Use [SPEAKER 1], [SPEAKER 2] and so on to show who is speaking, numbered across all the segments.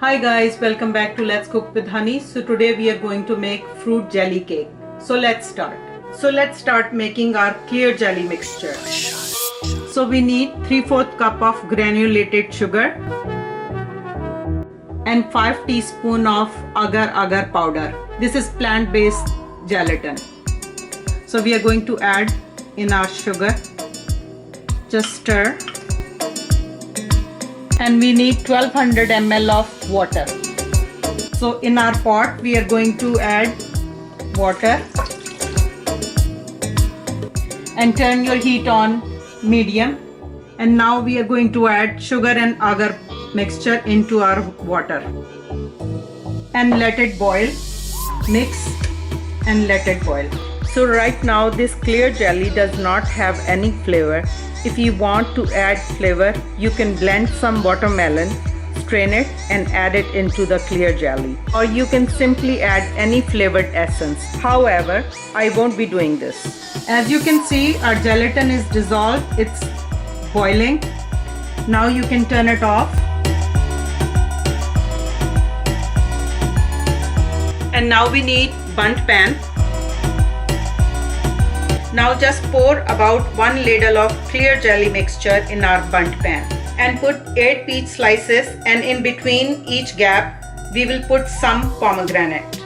[SPEAKER 1] Hi guys, welcome back to Let's Cook with Honey. So today we are going to make fruit jelly cake. So let's start making our clear jelly mixture. So we need 3/4 cup of granulated sugar and 5 teaspoon of agar agar powder. This is plant-based gelatin. So we are going to add in our sugar. Just stir. And we need 1200 ml of water. So in our pot we are going to add water and turn your heat on medium, and now we are going to add sugar and agar mixture into our water and let it boil. Mix and let it boil. So right now this clear jelly does not have any flavor. If you want to add flavor, you can blend some watermelon, strain it and add it into the clear jelly. Or you can simply add any flavored essence. However, I won't be doing this. As you can see, our gelatin is dissolved. It's boiling. Now you can turn it off. And now we need bundt pan. Now just pour about 1 ladle of clear jelly mixture in our bundt pan and put 8 peach slices, and in between each gap we will put some pomegranate.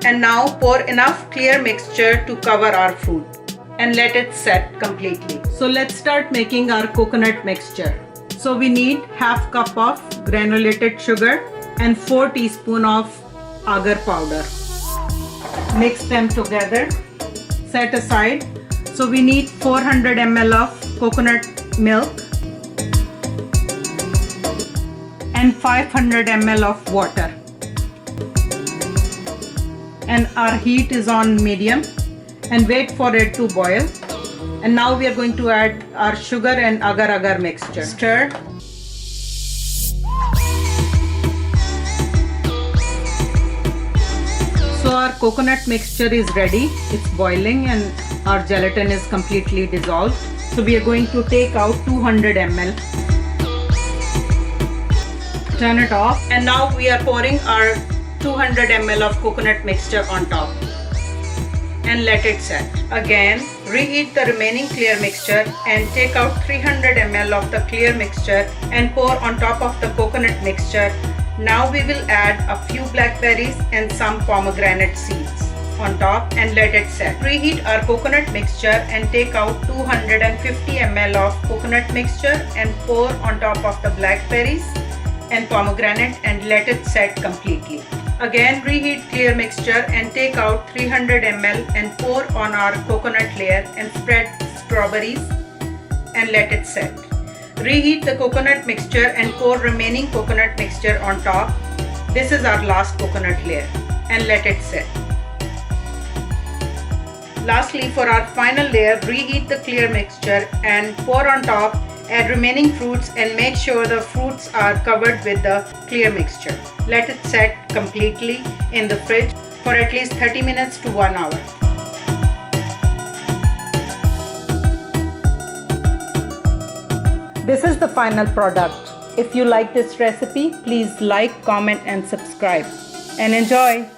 [SPEAKER 1] And now pour enough clear mixture to cover our fruit and let it set completely. So let's start making our coconut mixture. So we need half cup of granulated sugar and 4 teaspoon of agar powder. Mix them together, set aside. So we need 400 ml of coconut milk and 500 ml of water, and our heat is on medium, and wait for it to boil. And now we are going to add our sugar and agar agar mixture. Stir. So our coconut mixture is ready. It's boiling and our gelatin is completely dissolved. So we are going to take out 200 ml. Turn it off, and now we are pouring our 200 ml of coconut mixture on top and let it set. Again, reheat the remaining clear mixture and take out 300 ml of the clear mixture and pour on top of the coconut mixture. Now we will add a few blackberries and some pomegranate seeds on top and let it set. Reheat our coconut mixture and take out 250 ml of coconut mixture and pour on top of the blackberries and pomegranate and let it set completely. Again, reheat clear mixture and take out 300 ml and pour on our coconut layer and spread strawberries and let it set. Reheat the coconut mixture and pour remaining coconut mixture on top. This is our last coconut layer and let it set. Lastly, for our final layer, reheat the clear mixture and pour on top. Add remaining fruits and make sure the fruits are covered with the clear mixture. Let it set completely in the fridge for at least 30 minutes to 1 hour. This is the final product. If you like this recipe, please like, comment and subscribe. And enjoy!